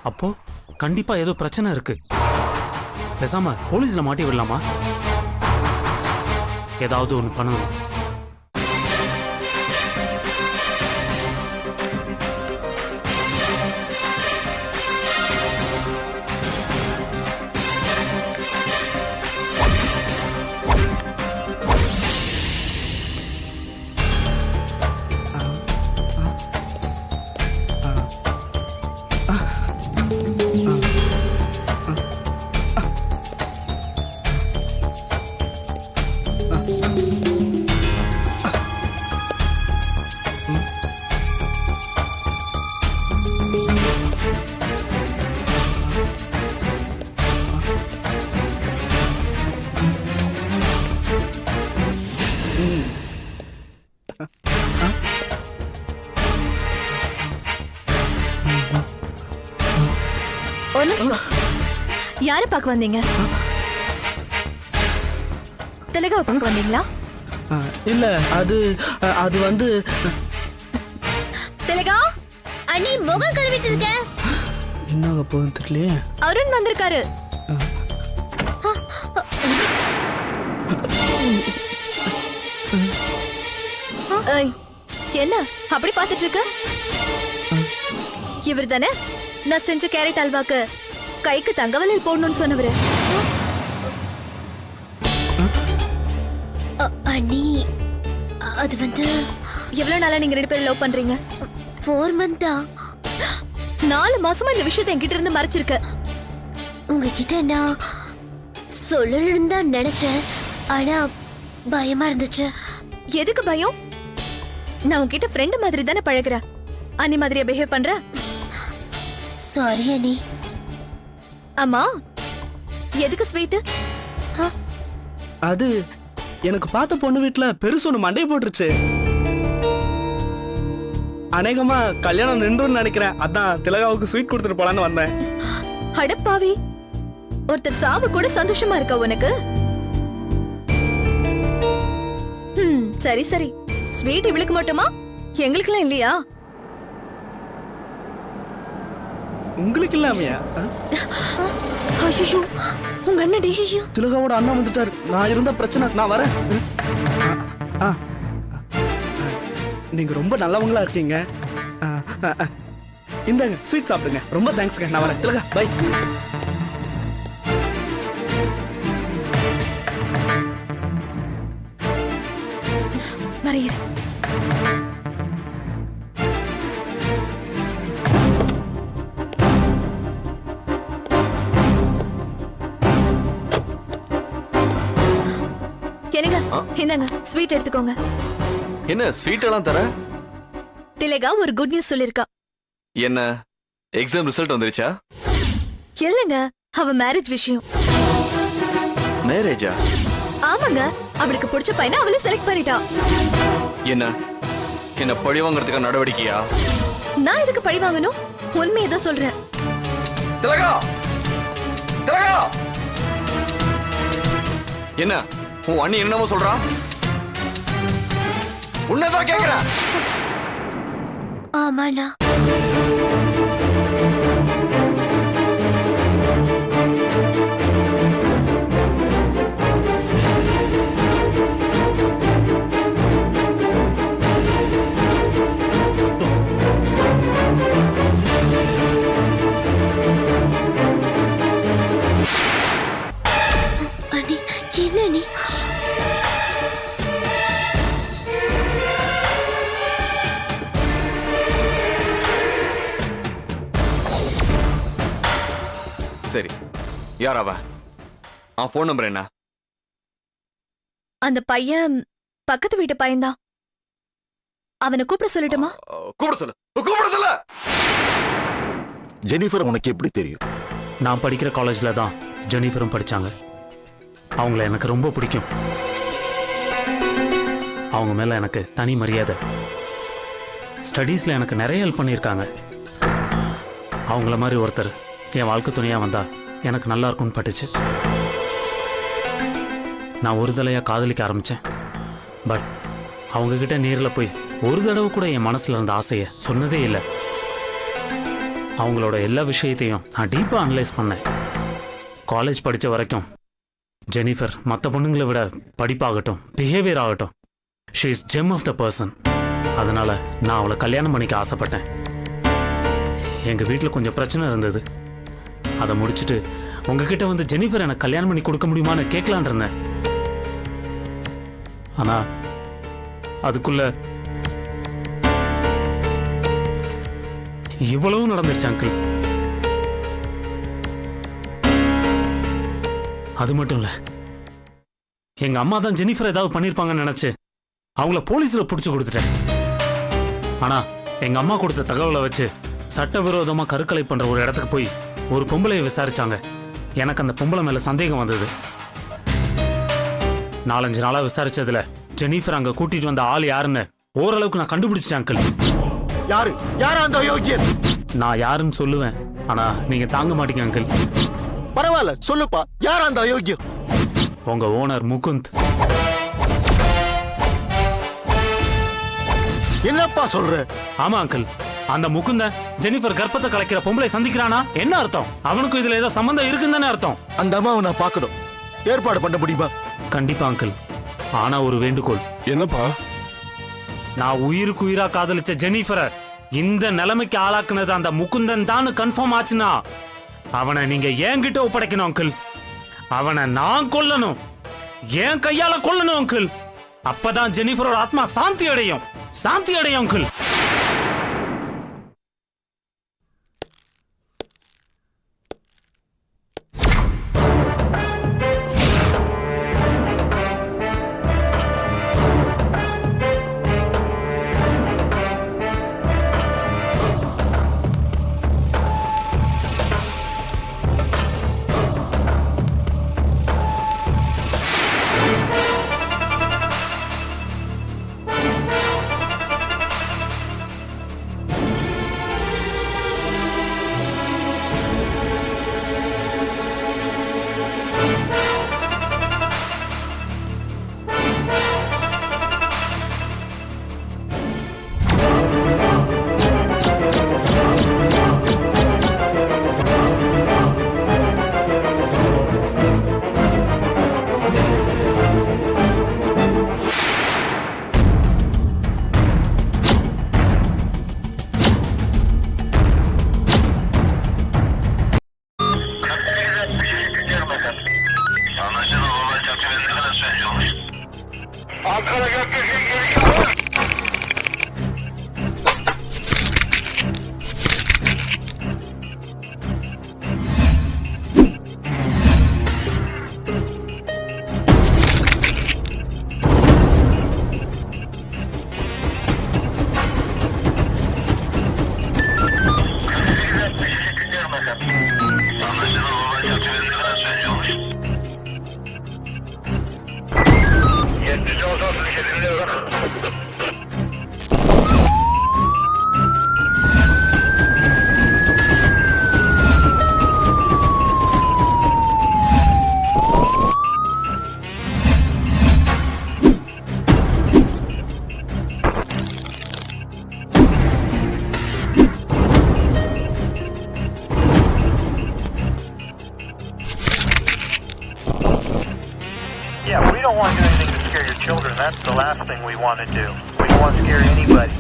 அப்போ கண்டிப்பா ஏதோ பிரச்சனை இருக்கு. பேசாம போலீஸ்ல மாட்டி விடலாமா? ஏதாவது ஒண்ணு பண்ணணும். யாரை பார்க்க வந்தீங்க? திலகாவை பார்க்க வந்தீங்களா? இல்ல, அது வந்து திலகா அண்ணி முகம் கழுவிட்டு இருக்க. என்ன போகுதுன்னு தெரியலையே. அருண் வந்திருக்காரு. என்ன அப்படி பார்த்துட்டு இருக்க? இவர் தானே நான் செஞ்ச கேரட் அல்வாக்கு கைக்கு தங்கவலையில் போடணும்னு சொன்னவரு. அண்ணி அது வந்து எவ்வளவு நாளா நீங்க 2 பேரும் லவ் பண்றீங்க? 4 months தான். 4 மாசமா இந்த விஷயத்தை என்கிட்ட இருந்து மறைச்சிருக்க. உங்ககிட்ட நான் சொல்லணும்னு தான் நினைச்சேன், ஆனா பயமா இருந்துச்சு. எதுக்கு பயம்? நான் உங்ககிட்ட ஃப்ரெண்ட் மாதிரி தானே பழகுறேன். அண்ணி மாதிரியா பிஹேவ் பண்ற? சாரி அண்ணி. அம்மா எதுக்கு ஸ்வீட்? அது எனக்கு பார்த்த பொண்ணு வீட்டுல பெருசு ஒண்ணு மண்டையை போட்டுருச்சு. அநேகமா கல்யாணம் நின்றுன்னு நினைக்கிறேன். அதான் திலகாவுக்கு ஸ்வீட் கொடுத்துட்டு போலான்னு வந்தேன். அடப்பாவி, ஒருத்தர் சாவு கூட சந்தோஷமா இருக்கா உனக்கு? சரி சரி, ஸ்வீட் இவளுக்கு மட்டுமா? எங்களுக்குலாம் இல்லையா? உங்களுக்கு இல்லாமையா? உங்க அண்ணன் திலகாவோட அண்ணா வந்துட்டாரு. நான் இருந்த பிரச்சனை, நான் வரேன். நீங்க ரொம்ப நல்லவங்களா இருக்கீங்க. இந்தாங்க ஸ்வீட் சாப்பிடுங்க. ரொம்ப தேங்க்ஸ்ங்க. நான் வரேன். திலகா பை. மறையர் என்னங்க, இந்தாங்க ஸ்வீட் எடுத்துக்கோங்க. என்ன ஸ்வீட் எல்லாம் தர? திலகா ஒரு குட் நியூஸ் சொல்லிருக்கா. என்ன எக்ஸாம் ரிசல்ட் வந்துருச்சா? இல்லங்க, அவ மேரேஜ் விஷயம். மேரேஜா? ஆமாங்க, அவளுக்கு பிடிச்ச பையனை அவளே செலக்ட் பண்ணிட்டா. என்ன பழி வாங்குறதுக்கு நடவடிக்கையா? நான் எதுக்கு பழி வாங்கணும்? உண்மையை தான் சொல்றேன். திலகா, திலகா, என்ன உன் அண்ணி என்னமோ சொல்றா? உன்னதான் கேக்குறேன். ஆமாண்ணா. அண்ணி என்ன நீ? சரி, யார் அவ? போன் நம்பர் என்ன? அந்த பையன் பக்கத்து வீட்டு பையன்தான். அவனை கூப்பிட சொல்லட்டுமா? கூப்பிட சொல்லு, கூப்பிட சொல்லு. ஜெனிஃபர் உனக்கு எப்படி தெரியும்? நான் படிக்கிற காலேஜ்ல தான் ஜெனிஃபரும் படிச்சாங்க. அவங்கள எனக்கு ரொம்ப பிடிக்கும். அவங்க மேல எனக்கு தனி மரியாதை. ஸ்டடீஸ்ல எனக்கு நிறைய ஹெல்ப் பண்ணியிருக்காங்க. அவங்கள மாதிரி ஒருத்தர் என் வாழ்க்கை துணையா வந்தா எனக்கு நல்லா இருக்கும்னு பட்டுச்சு. நான் ஒரு தடவையா காதலிக்க ஆரம்பிச்சேன். பட் அவங்க கிட்ட நேரில் போய் ஒரு தடவை கூட என் மனசுல இருந்த ஆசையை சொன்னதே இல்லை. அவங்களோட எல்லா விஷயத்தையும் நான் டீப்பாக அனலைஸ் பண்ணேன். காலேஜ் படித்த வரைக்கும் ஜெனிஃபர் மற்ற பொண்ணுங்களை விட படிப்பாகட்டும், பிஹேவியர் ஆகட்டும், she is gem of the person. அதனால நான் அவளை கல்யாணம் பண்ணிக்க ஆசைப்பட்டேன். எங்கள் வீட்டில் கொஞ்சம் பிரச்சனை இருந்தது. அதை முடிச்சுட்டு உங்ககிட்ட வந்து ஜெனிஃபர் எனக்கு கல்யாணம் பண்ணி கொடுக்க முடியுமான்னு கேட்கலான் இருந்தேன். ஆனா அதுக்குள்ள இவ்வளவும் நடந்துருச்சு அங்கிள். அது மட்டும் இல்ல, எங்க அம்மா தான் ஜெனிஃபர் ஏதாவது பண்ணிருப்பாங்கன்னு நினைச்சு அவங்கள போலீஸ்ல புடிச்சு கொடுத்துட்டேன். ஆனா எங்க அம்மா கொடுத்த தகவலை வச்சு சட்டவிரோதமா கருக்கலை பண்ற ஒரு இடத்துக்கு போய் ஒரு பொம்பளையை விசாரிச்சாங்க. எனக்கு அந்த பொம்பளை மேல சந்தேகம் வந்தது. 4-5 நாளா விசாரிச்சதுல ஜெனிஃபர் அங்க கூட்டிட்டு வந்த ஆள் யாருன்னு ஓரளவுக்கு நான் கண்டுபிடிச்சிட்டேன் அங்கிள். யாரு அந்த யோகியன்? நான் யாருன்னு சொல்லுவேன், ஆனா நீங்க தாங்க மாட்டீங்க அங்கிள். பரவாயில்ல, சொல்லுப்பா, யார் அந்த அயோக்கியம்? உங்க ஓனர் முகுந்த். என்னப்பா சொல்ற? ஆமா அங்கிள், அந்த முகுந்தன் ஜெனிஃபர் கர்ப்பத்தை கலைக்கிற பொம்பளை சந்திக்கிறானா என்ன அர்த்தம்? அவனுக்கும் இதுல ஏதோ சம்பந்தம் இருக்குன்னு தானே அர்த்தம். அந்த அம்மாவை நான் பார்க்கணும். ஏற்பாடு பண்ண முடியுமா? கண்டிப்பா அங்கிள். ஆனா ஒரு வேண்டுகோள். என்னப்பா? நான் உயிருக்கு உயிரா காதலிச்ச ஜெனிஃபரை இந்த நிலைமைக்கு ஆளாக்குனது அந்த முகுந்தன் தான் கன்ஃபார்ம் ஆச்சுன்னா அவனை நீங்க என்கிட்ட ஒப்படைக்கணும் அங்கிள். அவனை நான் கொல்லணும், என் கையால கொல்லணும் அங்கிள். அப்பதான் ஜெனிஃபரோட ஆத்மா சாந்தி அடையும், சாந்தி அடையும் uncle. Yeah, we don't want to do anything to scare your children. That's the last thing we want to do. We don't want to scare anybody.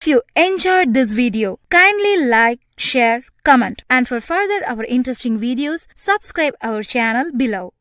you enjoyed this video, kindly like, share, comment, and for further our interesting videos, subscribe our channel below.